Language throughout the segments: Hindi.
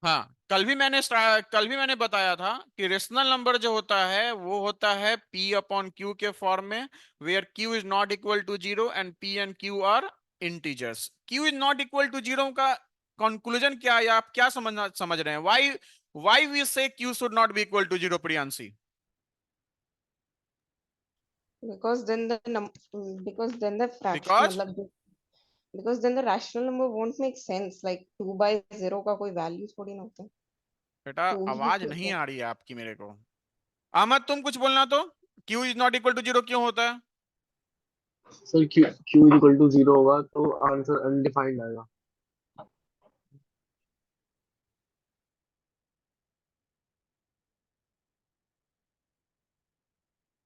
हाँ, कल भी मैंने बताया था कि रेशनल नंबर जो होता है वो होता है p अपॉन क्यू के फॉर्म में, where q is not equal to zero and p and q are integers. q is not equal to zero का कंक्लूजन क्या है, आप क्या समझ रहे हैं? Why we say q should not be equal to zero, Priyanshi? because then the because then the fraction because मतलब because then the rational number won't make sense, like 2/0 का कोई वैल्यू थोड़ी ना होता है। बेटा, टू ही आवाज नहीं होगा। आ रही है आपकी मेरे को। अहमद, तुम कुछ बोलना तो। q is not equal to zero क्यों होता है? Sir q q equal to zero होगा तो आंसर अनडिफाइंड आएगा।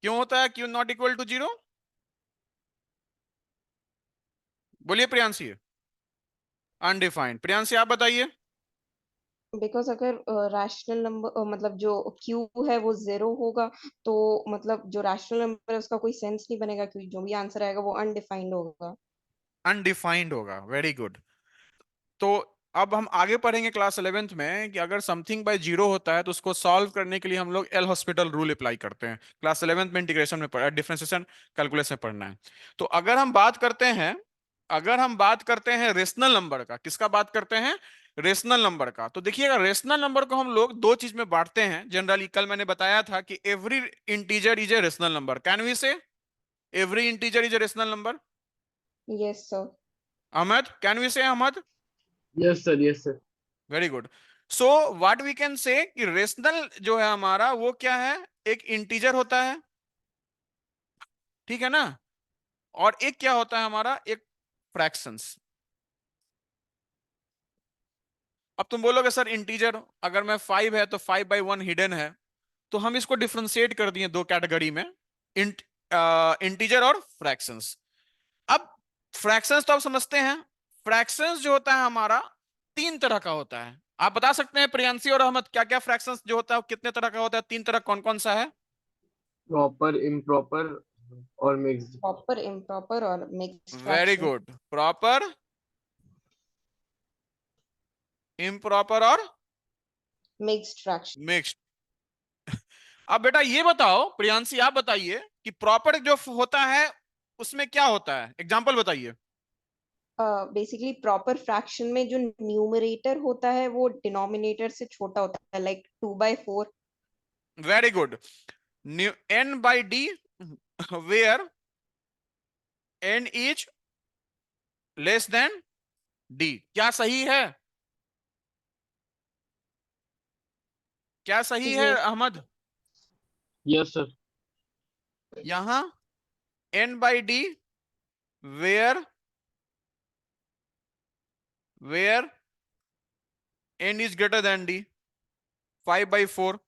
क्यों होता है q not equal to zero? बोलिए प्रियांशी। अनडिफाइंड। प्रियांशी आप बताइए। बिकॉज अगर रैशनल नंबर मतलब जो क्यू है वो जीरो होगा, तो मतलब जो रैशनल नंबर है उसका कोई सेंस नहीं बनेगा, क्योंकि जो भी आंसर आएगा वो अनडिफाइंड होगा। अनडिफाइंड होगा, वेरी गुड। तो अब हम आगे पढ़ेंगे क्लास 11th में कि अगर समथिंग बाय जीरो होता है तो उसको सॉल्व करने के लिए हम लोग एल हॉस्पिटल रूल अप्लाई करते हैं। क्लास 11th में इंटीग्रेशन में डिफरेंशिएशन कैलकुलस में पढ़ना है। तो अगर हम बात करते हैं रेशनल नंबर का, किसका बात करते हैं? रेशनल नंबर का। तो देखिएगा, रेशनल नंबर को हम लोग दो चीज में बांटते हैं जनरली। कल मैंने बताया था कि every integer is a rational number. Can we say every integer is a rational number? Yes sir. Ahmad, can we say Ahmad? Yes sir, yes sir. Very good. So what we can say कि रेशनल जो है हमारा वो क्या है? एक इंटीजर होता है, ठीक है ना? और एक क्या होता है हमारा? एक फ्रैक्शंस। अब तुम बोलोगे सर इंटीजर अगर मैं 5 है तो 5/1 हिडन है, तो हम इसको डिफ्रेंशिएट कर दिए दो कैटेगरी में, इंट इंटीजर और फ्रैक्शंस। अब फ्रैक्शंस तो आप समझते हैं। फ्रैक्शंस जो होता है हमारा तीन तरह का होता है। आप बता सकते हैं प्रियांशी और अहमद क्या क्या फ्रैक्शंस जो होता है वो कितने तरह का होता है? तीन तरह कौन कौन सा है? प्रॉपर, इम्प्रॉपर और मिक्स्ड। प्रॉपर, इम्प्रॉपर और mixed very fraction. Good. Proper, improper और मिक्स्ड फ्रैक्शन। मिक्स्ड। अब बेटा ये बताओ, प्रियांशी आप बताइए कि प्रॉपर जो होता है उसमें क्या होता है, एग्जांपल बताइए। बेसिकली प्रॉपर फ्रैक्शन में जो न्यूमरेटर होता है वो डिनोमिनेटर से छोटा होता है, like 2/4। Very good. n by D, where n is less than d। क्या सही है? क्या सही है ये अहमद? Yes sir. यहां n by D, where where n is greater than d, 5/4।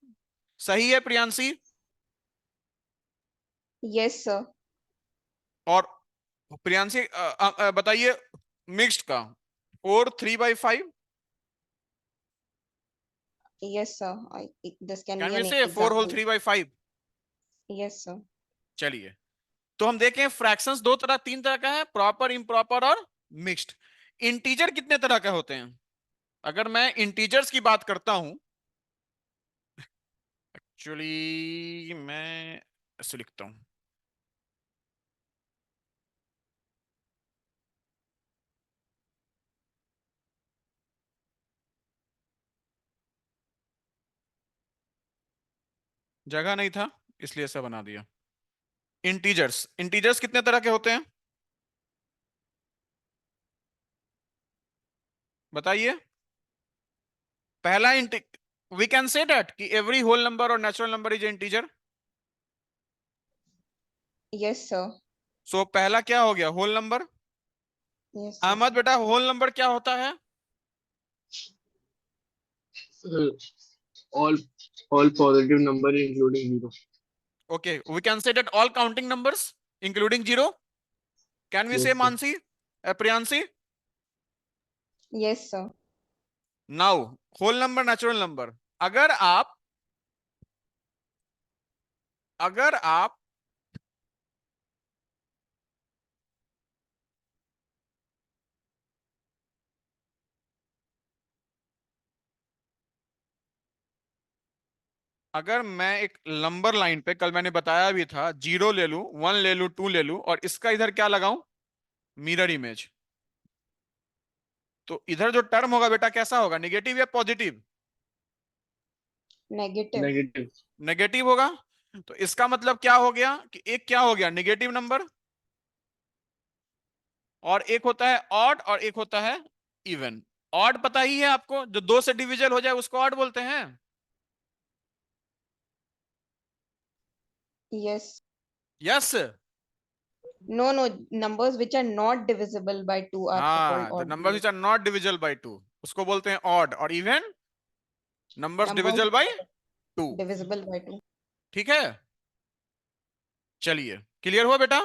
सही है प्रियांशी? Yes sir. और प्रियांशी बताइए मिक्स्ड का। 4/3/5। Yes sir, I this can can be we an say 4 whole example. 3/5? Yes sir. चलिए, तो हम देखें फ्रैक्शंस दो तरह तीन तरह का है, प्रॉपर, इम्प्रॉपर और मिक्स्ड। इंटीजर कितने तरह के होते हैं? अगर मैं इंटीजर्स की बात करता हूं, एक्चुअली मैं ऐसे लिखता हूं। जगह नहीं था इसलिए ऐसा बना दिया। इंटीजर्स, इंटीजर्स कितने तरह के होते हैं बताइए? पहला वी कैन से दैट कि एवरी होल नंबर और natural number is integer. Yes sir. So पहला क्या हो गया? Whole number. Yes sir. Ahmad बेटा, होल नंबर क्या होता है? All all positive number including zero. Okay, we can say that all counting numbers including zero. Can we say yes sir. Mansi, Priyanshi? Yes sir. Now whole number, natural number. अगर आप अगर आप अगर मैं एक नंबर लाइन पे, कल मैंने बताया भी था, 0 ले लूं, 1 ले लूं, 2 ले लूं, और इसका इधर क्या लगाऊं, मिरर इमेज, तो इधर जो टर्म होगा बेटा कैसा होगा, निगेटिव या पॉजिटिव? नेगेटिव। नेगेटिव। नेगेटिव होगा। तो इसका मतलब क्या हो गया कि एक क्या हो गया, नेगेटिव नंबर, और एक होता है ऑड और एक होता है इवन। ऑड पता ही है आपको, जो 2 से डिविजल हो जाए उसको ऑड बोलते हैं। Yes. Yes. No no, numbers which are not divisible by 2 are called हाँ, the odd numbers numbers. Which are not divisible by 2 उसको बोलते हैं ऑड, और even numbers Numbers divisible by 2। divisible by 2. ठीक है, चलिए, क्लियर हुआ बेटा?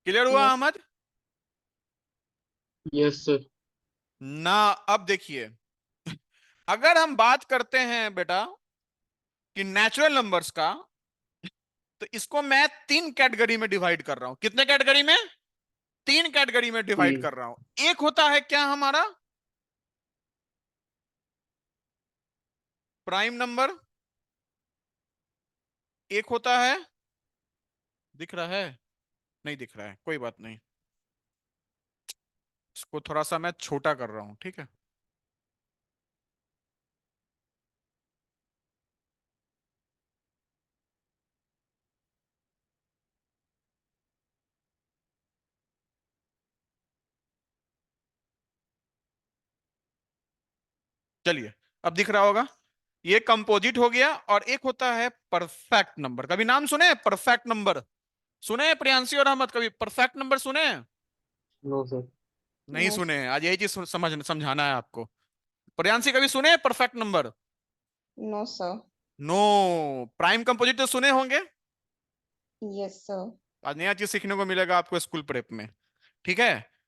क्लियर हुआ Yes. अहमद? Yes sir. ना, अब देखिए, अगर हम बात करते हैं बेटा कि नेचुरल नंबर्स का, तो इसको मैं 3 कैटेगरी में डिवाइड कर रहा हूं। कितने कैटेगरी में? 3 कैटेगरी में डिवाइड 3। कर रहा हूं। एक होता है क्या हमारा प्राइम नंबर, एक होता है, दिख रहा है, नहीं दिख रहा है, कोई बात नहीं, इसको थोड़ा सा मैं छोटा कर रहा हूं, ठीक है। चलिए, अब दिख रहा होगा, ये कंपोजिट हो गया, और एक होता है परफेक्ट नंबर। कभी नाम सुने हैं परफेक्ट नंबर? सुने हैं प्रियांशी और अहमद कभी परफेक्ट नंबर सुने हैं? No sir. नहीं No. सुने हैं, आज यही चीज समझाना है आपको। प्रियांशी कभी सुने हैं perfect number? No, sir. No. Prime composite तो सुने होंगे। Yes, sir. आज नया चीज सीखने को मिलेगा आपको स्कूल प्रेप में, ठीक है।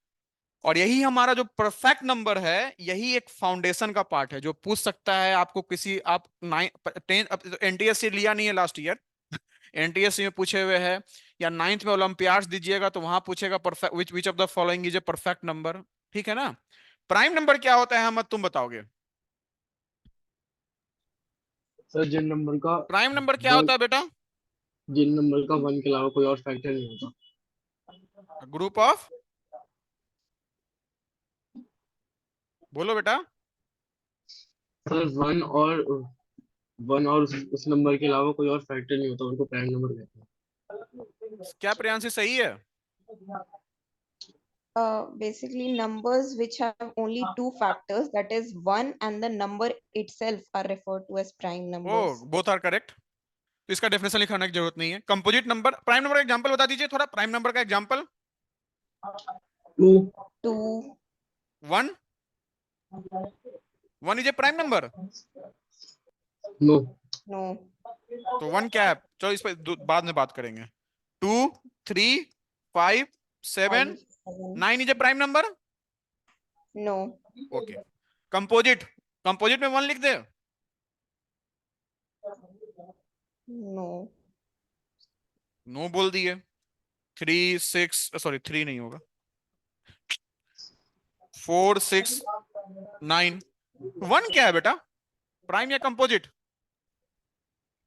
और यही हमारा जो परफेक्ट नंबर है, यही एक फाउंडेशन का पार्ट है, जो पूछ सकता है आपको किसी, आप 10 एनटीएससी लिया नहीं है लास्ट ईयर, एनटीएससी में पूछे हुए हैं, या 9th में ओलंपियाड्स दीजिएगा तो वहां पूछेगा perfect which of the following is a perfect number, ठीक है ना। प्राइम नंबर क्या होता है अहमद, तुम बताओगे? सर जिन नंबर का प्राइम नंबर क्या वन होता है बेटा? जिन नंबर का 1 के अलावा कोई और फैक्टर नहीं होता। ग्रुप ऑफ, बोलो बेटा। सर 1 और उस नंबर के अलावा कोई और फैक्टर नहीं होता, उनको प्राइम नंबर कहते क्या प्रियांशी सही है? Basically, numbers which have only two factors, that is 1 and the number itself, are referred to as prime ओ, numbers. Both are correct. तो इसका डेफिनेशन लिखाने की जरूरत नहीं है। कंपोजिट नंबर, प्राइम नंबर का एग्जांपल बता दीजिए थोड़ा, प्राइम नंबर का एग्जांपल। हैं। 2। 2. 1, 1 is a prime number. No. No. तो 1 क्या है, चलो इस पर बाद में बात करेंगे। 2, 3, 5, 7, 5. 7. 9 is a prime number. No. Okay. Composite, composite में 1 लिख दे। No. नो बोल दिए। 3, 6, सॉरी 3 नहीं होगा, 4, 6, 9। 1 क्या है बेटा, प्राइम या कंपोजिट?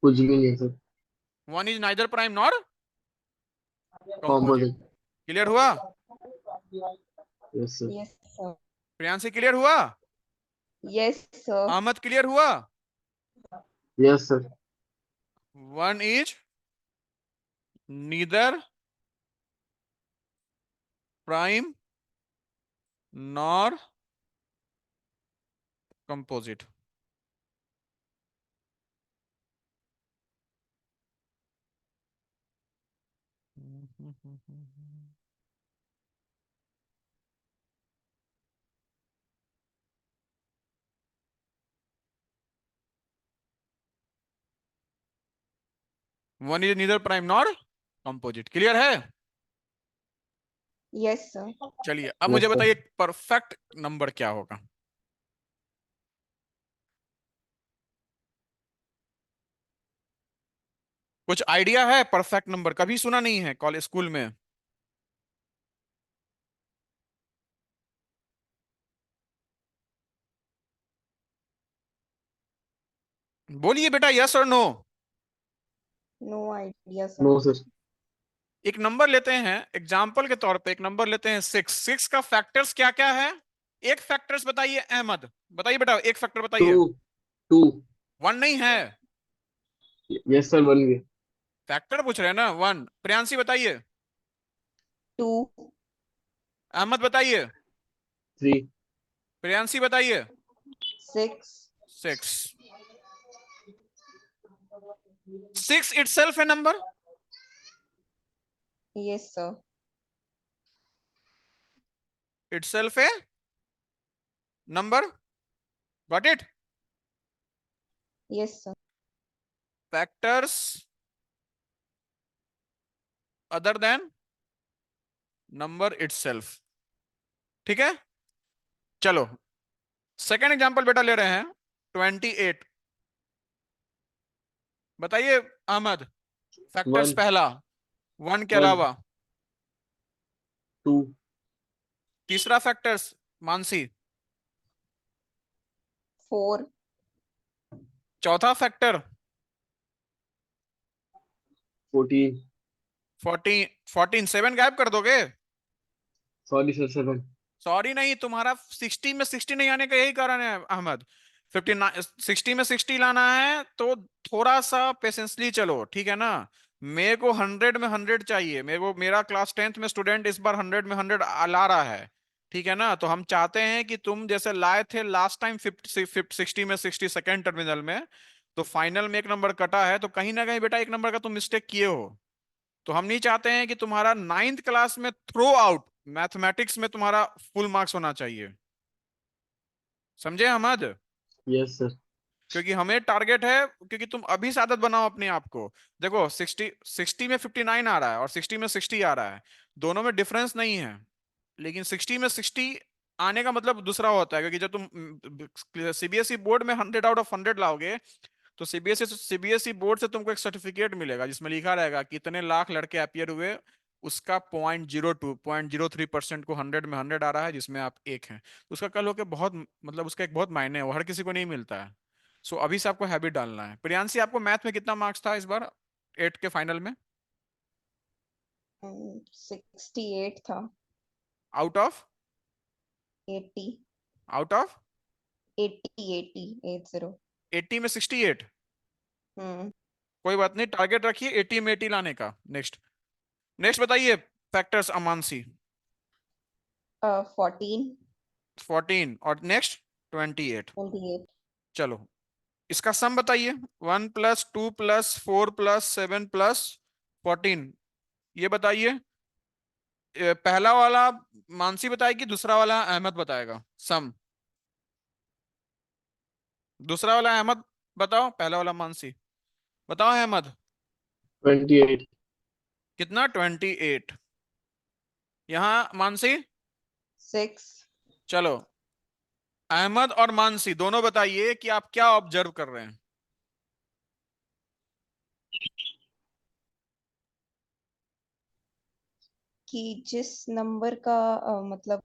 कुछ भी नहीं sir. 1 is neither prime nor composite. Composite. Clear हुआ? Yes sir. Yes, sir. Priyanshi clear हुआ? Yes, sir. अहमद क्लियर हुआ? Yes sir. 1 is neither prime nor composite. One is neither prime nor composite. Clear है? Yes, sir. चलिए, अब यस मुझे सर। बताइए परफेक्ट नंबर क्या होगा। कुछ आइडिया है परफेक्ट नंबर? कभी सुना नहीं है कॉलेज स्कूल में? बोलिए बेटा, यस और no. No idea sir. No sir. एक नंबर लेते हैं एग्जाम्पल के तौर पे, एक नंबर लेते हैं 6। 6 का फैक्टर्स क्या क्या है? एक फैक्टर्स बताइए अहमद, बताइए बेटा, एक फैक्टर टू। बताइए। टू। 1 नहीं है। यस सर, बन गए। फैक्टर पूछ रहे हैं ना, 1। प्रियांशी बताइए। टू। अहमद बताइए। थ्री। प्रियांशी बताइए। सिक्स। 6। 6 इटसेल्फ है नंबर। Yes sir. इटसेल्फ है number. Got it. Yes sir. Factors other than number itself. ठीक है, चलो सेकेंड एग्जांपल बेटा ले रहे हैं, 28। बताइए अहमद, फैक्टर्स वन। पहला 1 के वन। अलावा। टू। तीसरा फैक्टर्स मानसी। फोर। चौथा फैक्टर 14। 14। 14 7 गायब कर दोगे? Sorry sir, 7। सॉरी नहीं, तुम्हारा 60 में 60 नहीं आने का यही कारण है अहमद। 59 60 में 60 लाना है तो थोड़ा सा पेशेंसली चलो, ठीक है ना। मेरे को 100 में 100 चाहिए, मेरे को, मेरा क्लास 10th में स्टूडेंट इस बार 100 में 100 ला रहा है, ठीक है ना। तो हम चाहते हैं कि तुम जैसे लाए थे लास्ट टाइम 60 में 60 सेकेंड टर्मिनल में, तो फाइनल में एक नंबर कटा है, तो कहीं ना कहीं बेटा एक नंबर का तुम मिस्टेक किए हो। तो हम नहीं चाहते हैं कि तुम्हारा 9th क्लास में थ्रू आउट मैथमेटिक्स में तुम्हारा फुल मार्क्स होना चाहिए। समझे अहमद? Yes sir. क्योंकि हमें टारगेट है, क्योंकि तुम अभी से आदत बनाओ अपने आप को। देखो 60 में 59 आ रहा है और 60 में 60 आ रहा है, दोनों में डिफरेंस नहीं है। लेकिन 60 में 60 आने का मतलब दूसरा होता है, क्योंकि जब तुम सीबीएसई बोर्ड में 100 आउट ऑफ 100 लाओगे, तो सीबीएसई बोर्ड से तुमको एक सर्टिफिकेट मिलेगा जिसमें लिखा रहेगा कि इतने लाख लड़के अपियर हुए, उसका 0.02 0.03% को 100 में 100 आ रहा है, जिसमें आप एक हैं। तो उसका कल होके बहुत, मतलब उसका एक बहुत मायने है, वो हर किसी को नहीं मिलता है। सो अभी से आपको हैबिट डालना है। प्रियांशी, आपको मैथ में कितना मार्क्स था इस बार 8 के फाइनल में? 68 था। Out of? 80। Out of 80। 80। 80। 80 में 68? हम्म। कोई बात नहीं, टारगेट रखिए 80 में 80 लाने का। नेक्स्ट, नेक्स्ट बताइए फैक्टर्स अमानसी। 14। 14 और नेक्स्ट 28। 28। चलो इसका सम बताइए। 1 + 2 + 4 + 7 + 14, ये बताइए। पहला वाला मानसी बताएगी, दूसरा वाला अहमद बताएगा सम। दूसरा वाला अहमद बताओ, पहला वाला मानसी। बताओ अहमद। 28। कितना? 28। यहाँ मानसी। 6। चलो अहमद और मानसी दोनों बताइए कि आप क्या ऑब्जर्व कर रहे हैं। कि जिस नंबर का मतलब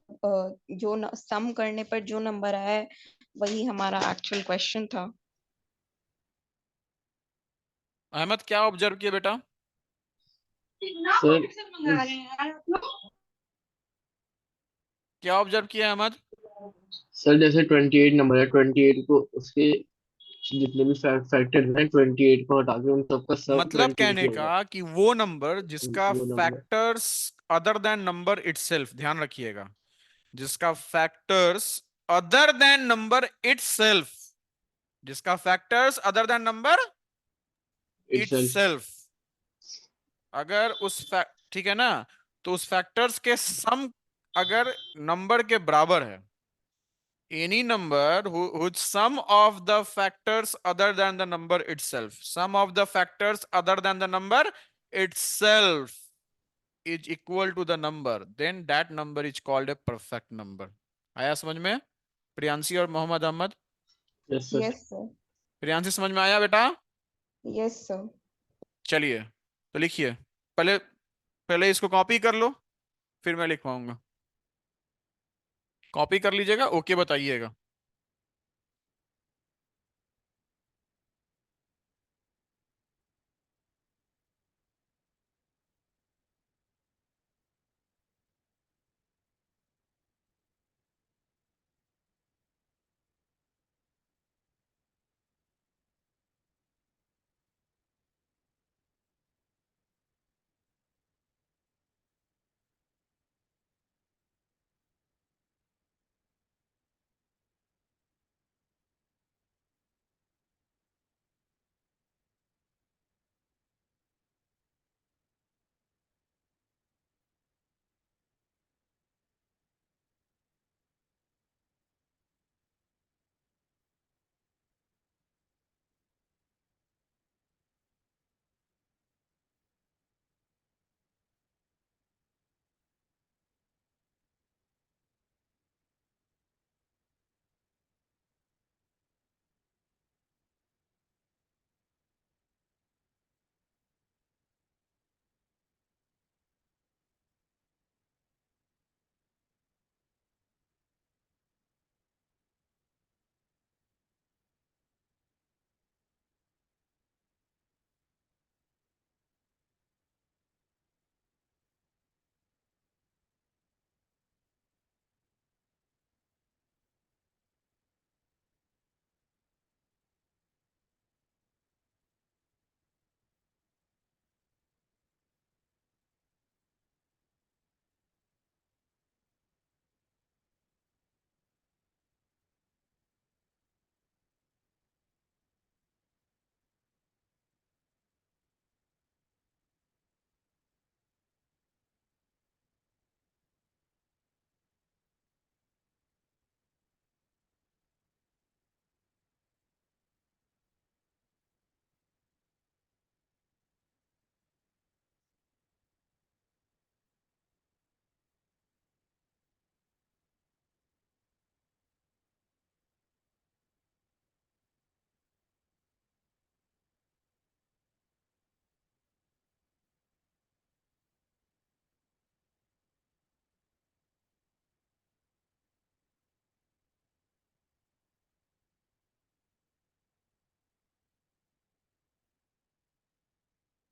जो सम करने पर जो नंबर आया है वही हमारा एक्चुअल क्वेश्चन था। अहमद क्या ऑब्जर्व किया बेटा? सर क्या ऑब्जर्व किया अहमद? सर जैसे 28 नंबर है, 28 को उसके जितने भी फैक्टर हैं, 28 को हटा के उन सबका सम मतलब 28 कहने ही होगा। का कि वो नंबर जिसका वो number. Factors other than number itself, ध्यान रखिएगा, जिसका factors other than number itself, जिसका factors other than number itself. Itself, अगर ठीक है ना, तो उस फैक्टर्स के सम अगर नंबर के बराबर है, any number whose sum of the factors other than the number itself, sum of the factors other than the number itself is equal to the number, then that number is called a perfect number. आया समझ में प्रियांशी और Mohammad Ahmed? Yes sir. Yes sir. Priyanshi समझ में आया बेटा? Yes sir. चलिए तो लिखिए, पहले पहले इसको कॉपी कर लो, फिर मैं लिखवाऊंगा। कॉपी कर लीजिएगा, ओके बताइएगा।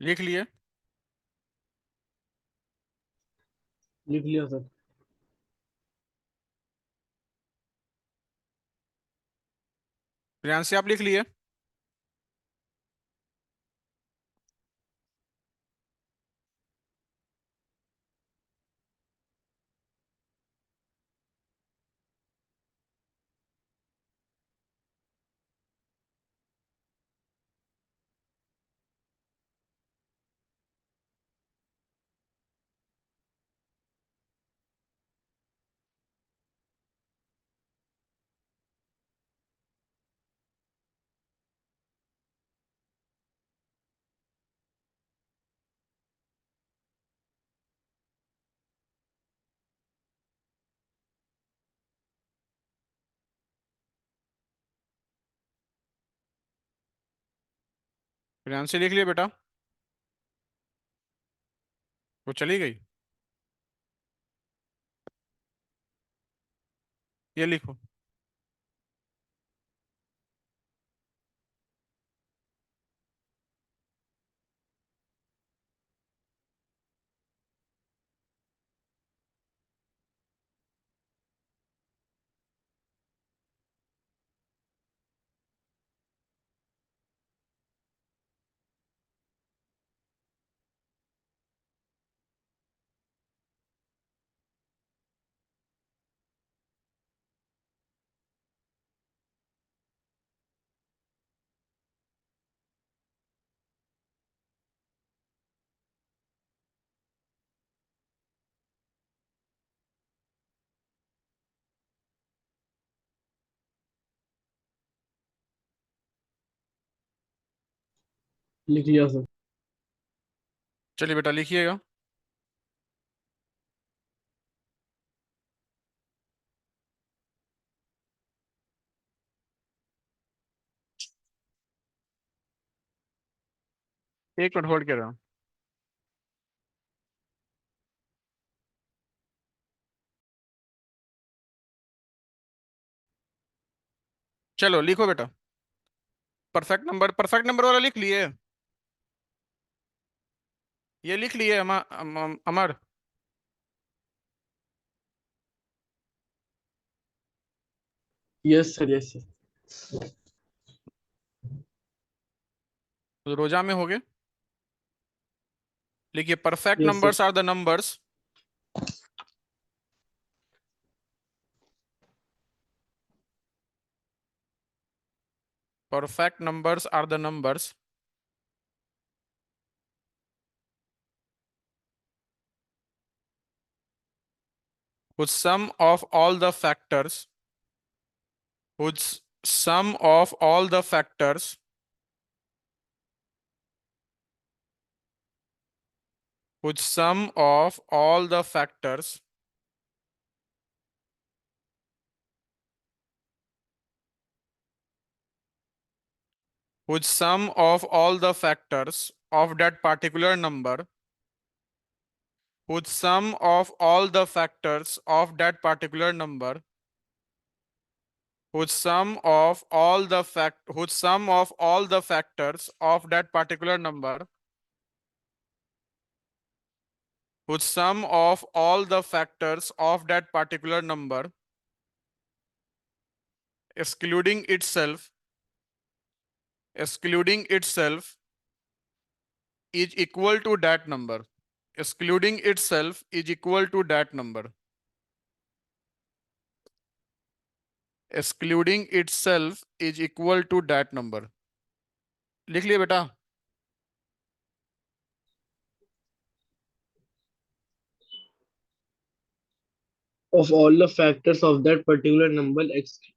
लिख लिए? लिख लिया सर। प्रियांशी आप लिख लिए? प्रियांशी लिख लिए बेटा? वो चली गई? ये लिखो। लिख लिया सर। चलिए बेटा लिखिएगा। एक मिनट होल्ड कर रहा हूँ। चलो लिखो बेटा। परफेक्ट नंबर वाला लिख लिए? ये लिख लिए Amar? Yes sir, yes sir. तो रोजा में हो गए। लिखिए perfect yes sir. Numbers are the numbers perfect numbers are the numbers whose sum of all the factors whose sum of all the factors whose sum of all the factors whose sum of all the factors of that particular number whose sum of all the factors of that particular number whose sum of all the whose sum of all the factors of that particular number whose sum of all the factors of that particular number excluding itself is equal to that number excluding itself is equal to that number excluding itself is equal to that number। लिख लिए बेटा? Of all the factors of that particular number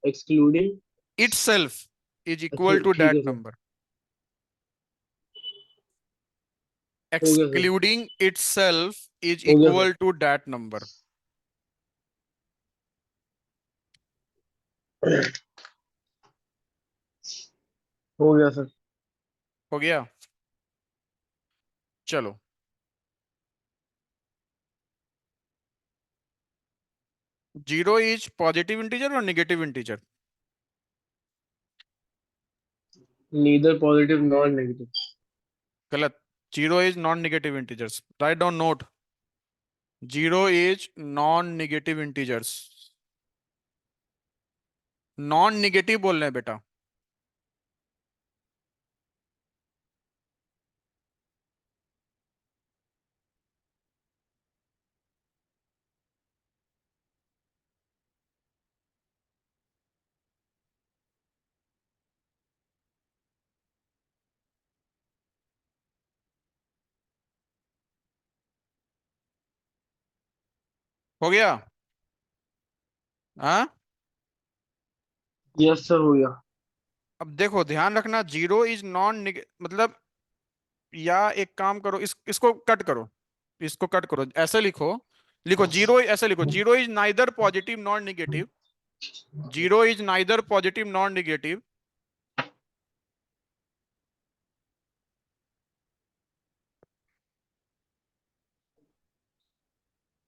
excluding। itself is अच्छा equal to ठीक है that सर। number हो गया सर। excluding itself is हो गया equal to that number। Sir. हो गया सर। हो गया? चलो जीरो इज पॉजिटिव इंटीजर और negative integer? Neither positive nor negative. गलत। 0 is non-negative integers. Write down note. 0 is non-negative integers. Non-negative बोल रहे हैं बेटा. हो गया? हाँ. यस सर, हो गया। अब देखो ध्यान रखना, 0 इज नॉन मतलब, या एक काम करो, इसको कट करो, इसको कट करो, ऐसे लिखो. लिखो 0, ऐसे लिखो, 0 is neither positive non negative. 0 is neither positive non negative.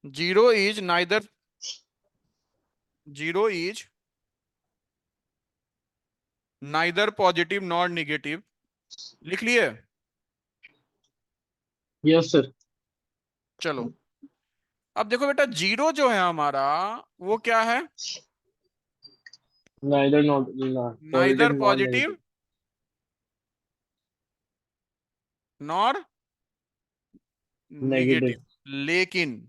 Zero is neither 0 is neither positive nor negative. लिख लिए? Yes sir. चलो अब देखो बेटा, 0 जो है हमारा, वो क्या है? Neither not neither positive not positive negative. Nor negative. Negative. लेकिन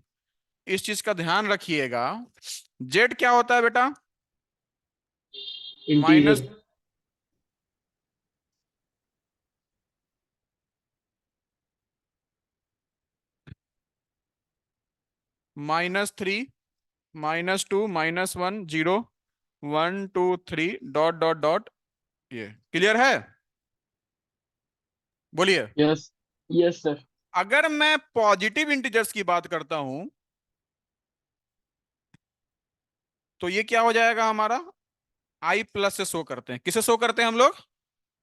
इस चीज का ध्यान रखिएगा, जेड क्या होता है बेटा? Minus. Integer. -3, -2, -1, 0, 1 2 3 dot dot dot. ये क्लियर है? बोलिए. यस। Yes sir. अगर मैं पॉजिटिव इंटीजर्स की बात करता हूं, तो ये क्या हो जाएगा हमारा? आई प्लस से शो करते हैं. किसे शो करते हैं हम लोग?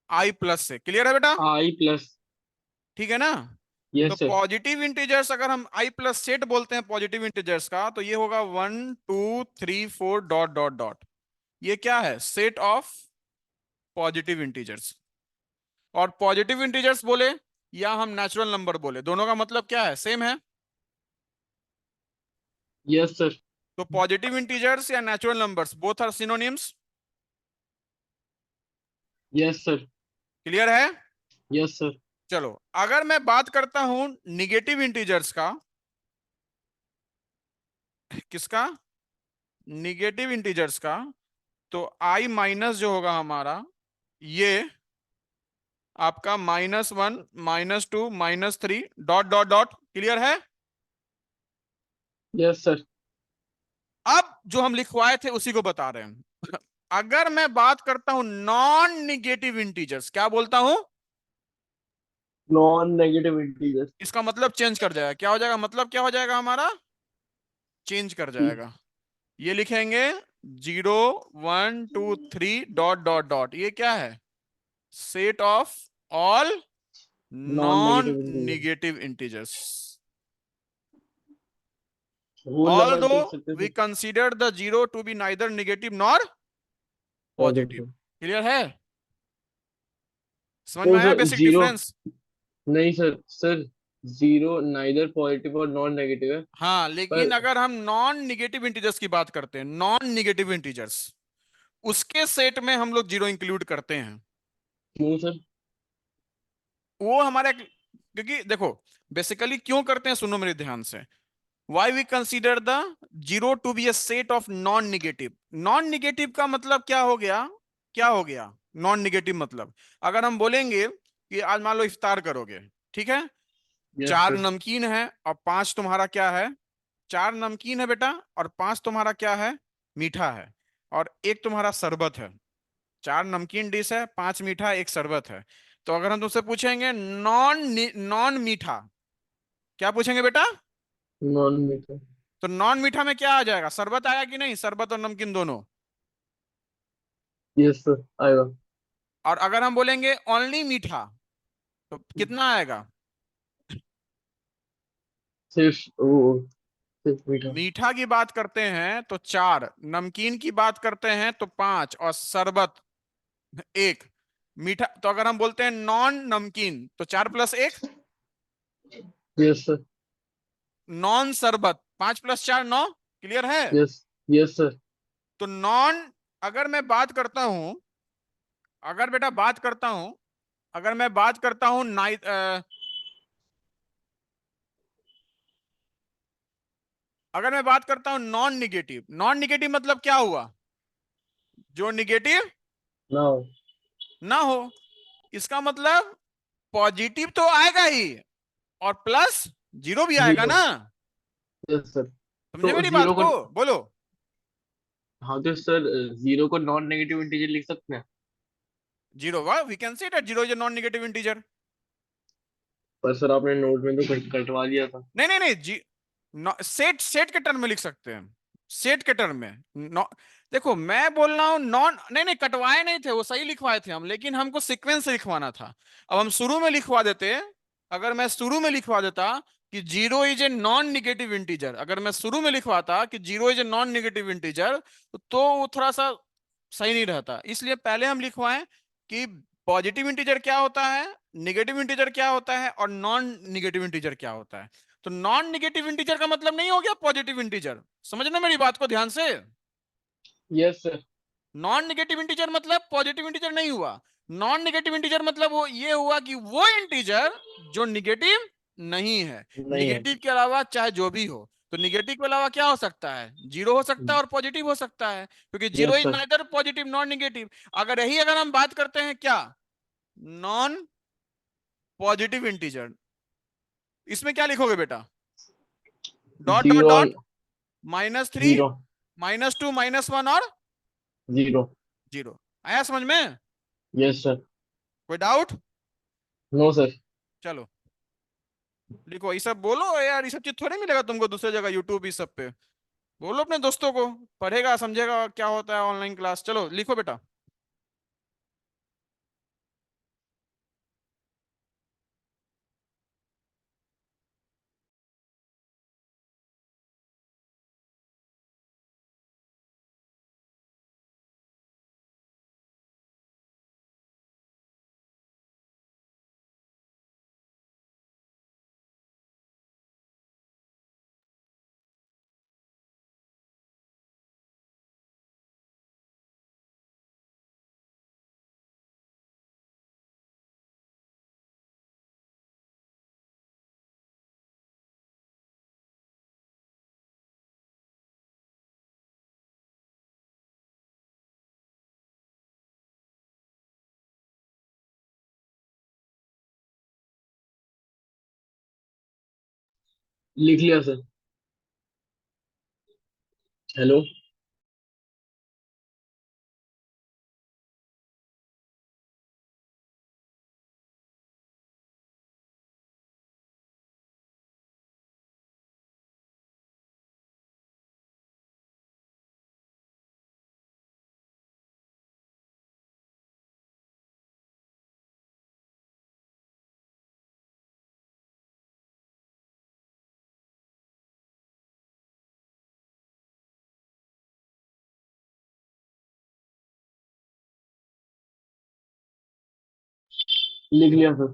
आई प्लस से. क्लियर है बेटा? आई प्लस। ठीक है ना? तो यस सर। पॉजिटिव इंटीजर्स अगर हम आई प्लस सेट बोलते हैं पॉजिटिव इंटीजर्स का, तो ये होगा 1 2 3 4 डॉट डॉट डॉट. ये क्या है? Set of positive integers. और पॉजिटिव इंटीजर्स बोले या हम नेचुरल नंबर बोले, दोनों का मतलब क्या है? सेम है. Yes sir. तो पॉजिटिव इंटीजर्स या natural numbers, both are synonyms. Yes sir. Clear है? Yes sir. चलो अगर मैं बात करता हूं निगेटिव इंटीजर्स का. किसका? निगेटिव इंटीजर्स का. तो आई माइनस जो होगा हमारा, ये आपका -1 -2 -3 डॉट डॉट डॉट. क्लियर है? Yes sir. अब जो हम लिखवाए थे उसी को बता रहे हैं. अगर मैं बात करता हूं नॉन निगेटिव इंटीजर्स, क्या बोलता हूं? Non negative integer. इसका मतलब चेंज कर जाएगा. क्या हो जाएगा? मतलब क्या हो जाएगा हमारा? चेंज कर जाएगा. ये लिखेंगे 0 1 2 3 डॉट डॉट डॉट. ये क्या है? Set of all non non negative integer. Negative integers. Whole number भी लिख Although सकते we थे। consider the 0 to be neither negative nor positive. Positive. Clear है? समझ तो में आया सर बेसिक जीरो। डिफरेंस? नहीं sir sir, zero neither positive और नॉन नेगेटिव है। हाँ, पर लेकिन अगर हम नॉन निगेटिव इंटीजर्स की बात करते हैं, नॉन निगेटिव इंटीजर्स, उसके सेट में हम लोग 0 इंक्लूड करते हैं. क्यों सर? वो हमारे, क्योंकि देखो बेसिकली क्यों करते हैं, सुनो मेरे ध्यान से. Why we consider the 0 to be a set of non negative. Non negative का मतलब क्या हो गया? क्या हो गया नॉन निगेटिव मतलब? अगर हम बोलेंगे कि आज मान लो इफ्तार करोगे, ठीक है? Yes 4 sir. नमकीन है और 5 तुम्हारा क्या है? 4 नमकीन है बेटा, और 5 तुम्हारा क्या है? मीठा है. और एक तुम्हारा शरबत है. 4 नमकीन डिश है, 5 मीठा, एक शरबत है. तो अगर हम तुमसे पूछेंगे नॉन नॉन मीठा, क्या पूछेंगे बेटा? नॉन मीठा। तो नॉन मीठा में क्या आ जाएगा? शरबत आया कि नहीं? शरबत और नमकीन दोनों. यस सर, आएगा। और अगर हम बोलेंगे ओनली मीठा, तो कितना आएगा? सिर्फ वो, सिर्फ मीठा। मीठा की बात करते हैं तो 4, नमकीन की बात करते हैं तो 5, और शरबत 1. मीठा तो अगर हम बोलते हैं नॉन नमकीन, तो 4 + 1 यस सर। नॉन सरबत 5 + 4 9, क्लियर है? यस। Yes sir. तो नॉन, अगर मैं बात करता हूं, अगर बेटा बात करता हूं, अगर मैं बात करता हूं अगर मैं बात करता हूं नॉन निगेटिव, नॉन निगेटिव मतलब क्या हुआ? जो निगेटिव नाउ। ना हो। इसका मतलब पॉजिटिव तो आएगा ही, और प्लस जीरो भी आएगा जीरो। ना। Yes sir. समझे तो मेरी बात जीरो को, को? बोलो। हाँ तो सर जीरो को नॉन नेगेटिव इंटीजर लिख सकते हैं। जीरो, वाह, we can say that zero is a non negative integer. पर सर आपने नोट में तो कटवा दिया था। नहीं नहीं नहीं जी, सेट सेट के टर्म में लिख सकते हैं, सेट के टर्म में। देखो मैं बोल रहा हूं नॉन, नहीं नहीं कटवाए नहीं थे, वो सही लिखवाए थे हम, लेकिन हमको सीक्वेंस से लिखवाना था। अब हम शुरू में लिखवा देते, अगर मैं शुरू में लिखवा देता कि zero is a non negative integer, अगर मैं शुरू में लिखवाता कि zero is a non negative integer, तो वो थोड़ा सा सही नहीं रहता। इसलिए पहले हम लिखवाएं कि पॉजिटिव इंटीजर क्या होता है, निगेटिव इंटीजर क्या होता है, और नॉन निगेटिव इंटीजर क्या होता है। तो नॉन निगेटिव इंटीजर का मतलब नहीं हो गया पॉजिटिव इंटीजर, समझना मेरी बात को ध्यान से। Yes sir. Non negative integer मतलब पॉजिटिव इंटीजर नहीं हुआ। नॉन निगेटिव इंटीजर मतलब वो ये हुआ कि वो इंटीजर जो निगेटिव नहीं है। नहीं है। निगेटिव के अलावा चाहे जो भी हो, तो निगेटिव के अलावा क्या हो सकता है? जीरो हो सकता है और पॉजिटिव हो सकता है, क्योंकि zero yes is sir. Neither positive non negative. अगर हम बात करते हैं क्या, नॉन पॉजिटिव इंटीजर, इसमें क्या लिखोगे बेटा? Dot dot zero. Dot, -3, zero. -2, -1 और जीरो। जीरो। आया समझ में? Yes sir. कोई डाउट? No sir. चलो लिखो, ये सब बोलो यार, ये सब चीज थोड़ी मिलेगा तुमको दूसरी जगह, यूट्यूब इस सब पे। बोलो अपने दोस्तों को, पढ़ेगा समझेगा क्या होता है ऑनलाइन क्लास। चलो लिखो बेटा। लिख लिया सर। हेलो। लिख लिया सर।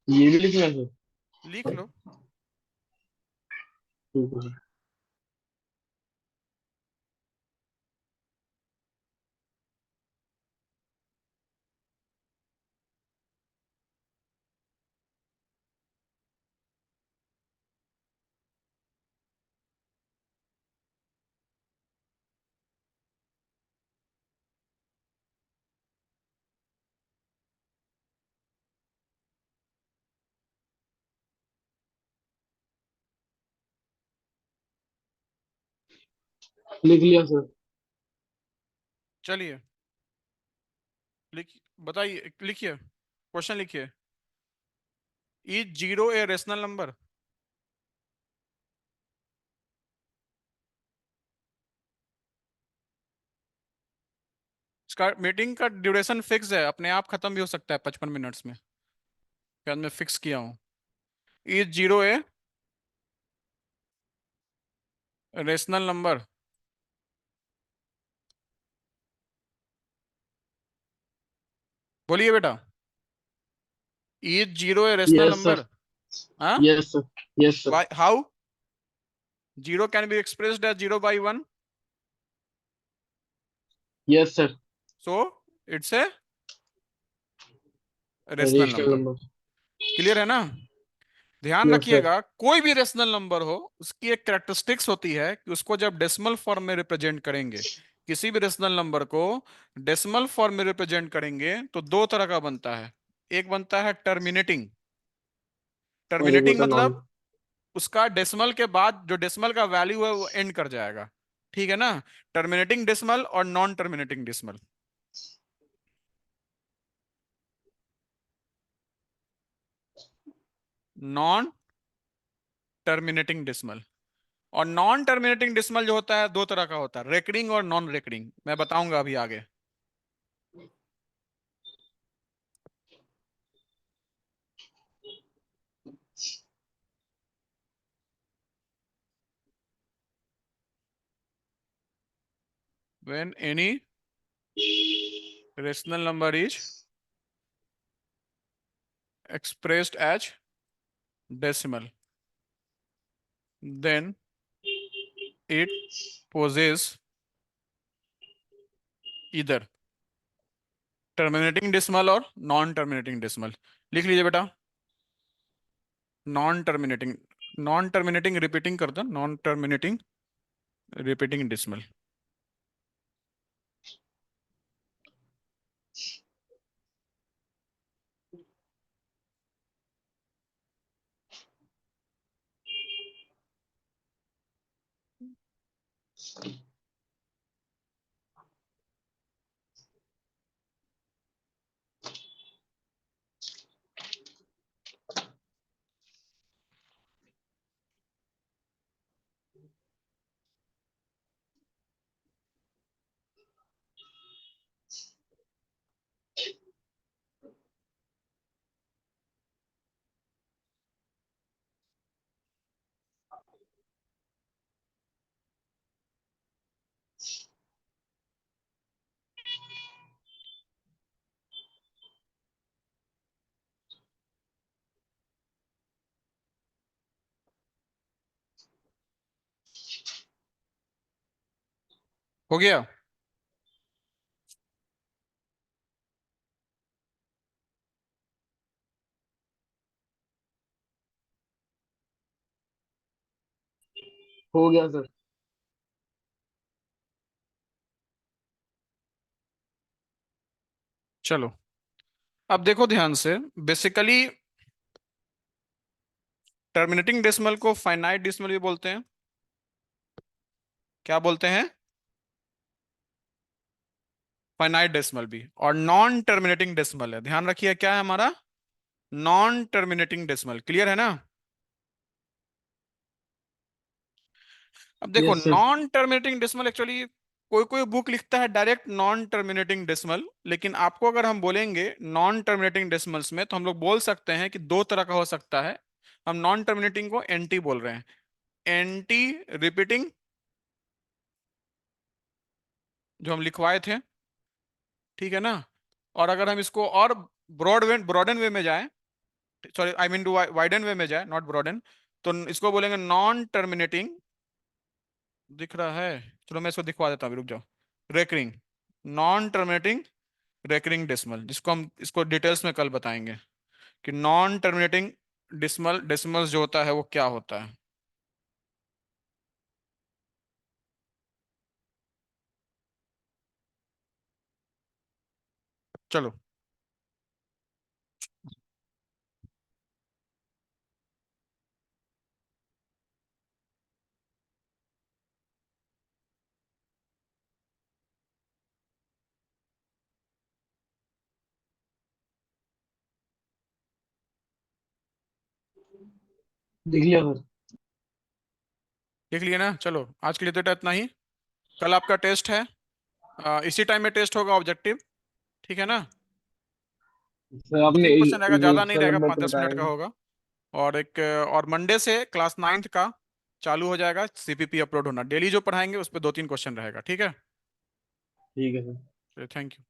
ये भी लिख लिया सर। लिख लो। ठीक है सर। लिख लिया सर। चलिए लिख, बताइए, लिखिए, क्वेश्चन लिखिए। Is zero a rational number? इसका मीटिंग का ड्यूरेशन फिक्स है, अपने आप खत्म भी हो सकता है 55 मिनट्स में, क्या मैं फिक्स किया हूँ। Is zero a rational number, बोलिए बेटा। Is zero a rational yes sir, number? हाँ, yes sir, yes sir, by how? Zero can be expressed as 0/1, yes sir. So it's a rational rational number. Number. Clear है ना? ध्यान यस सर। रखिएगा, कोई भी रेशनल नंबर हो उसकी एक कैरेक्टरिस्टिक्स होती है कि उसको जब डेसिमल फॉर्म में रिप्रेजेंट करेंगे, किसी भी रेशनल नंबर को डेसिमल फॉर्म में रिप्रेजेंट करेंगे तो दो तरह का बनता है। एक बनता है टर्मिनेटिंग। और एक टर्मिनेटिंग होता नॉन। मतलब उसका डेसिमल के बाद जो डेसिमल का वैल्यू है वो एंड कर जाएगा। ठीक है ना? टर्मिनेटिंग डेसिमल और non terminating decimal. Non terminating decimal और नॉन टर्मिनेटिंग डेसिमल जो होता है दो तरह का होता है, रेकरिंग और नॉन रेकरिंग। मैं बताऊंगा अभी आगे। when any rational number is expressed as decimal, then it possesses either terminating decimal और नॉन टर्मिनेटिंग डेसिमल। लिख लीजिए बेटा, non terminating, non terminating repeating कर दो, नॉन टर्मिनेटिंग रिपीटिंग डेसिमल। हो गया? हो गया सर। चलो, अब देखो ध्यान से। बेसिकली टर्मिनेटिंग डेसिमल को फाइनाइट डेसिमल भी बोलते हैं। क्या बोलते हैं? फाइनाइट डेसिमल भी। और नॉन टर्मिनेटिंग डेसिमल है, ध्यान रखिए क्या है हमारा, नॉन टर्मिनेटिंग डेसिमल। क्लियर है ना? अब देखो, yes sir. Non terminating decimal actually कोई कोई बुक लिखता है डायरेक्ट नॉन टर्मिनेटिंग डेसिमल, लेकिन आपको अगर हम बोलेंगे नॉन टर्मिनेटिंग डेसिमल्स में तो हम लोग बोल सकते हैं कि दो तरह का हो सकता है। हम नॉन टर्मिनेटिंग को एनटी बोल रहे हैं, एंटी रिपीटिंग, जो हम लिखवाए थे। ठीक है ना? और अगर हम इसको और ब्रॉडन वे में जाएं, sorry I mean to widen way में जाए, नॉट ब्रॉडन, तो इसको बोलेंगे नॉन टर्मिनेटिंग। दिख रहा है? चलो मैं इसको दिखवा देता हूँ, रुक जाओ। Recurring, non terminating recurring decimal, जिसको हम इसको डिटेल्स में कल बताएंगे कि नॉन टर्मिनेटिंग डेसिमल, डेसिमल्स जो होता है वो क्या होता है। चलो, देख लिया सर। देख लिए ना? चलो, आज के लिए तो इतना ही। कल आपका टेस्ट है, इसी टाइम में टेस्ट होगा ऑब्जेक्टिव। ठीक है ना? सर दो आपने तीन क्वेश्चन रहेगा, ज्यादा नहीं यूनिवर्सल रहेगा, नंबर तो 5-10 बताया मिनट का नहीं। होगा। और एक और मंडे से क्लास 9th का चालू हो जाएगा सीपीपी अपलोड होना। डेली जो पढ़ाएंगे उस पर 2-3 क्वेश्चन रहेगा, ठीक है? ठीक है सर। Thank you.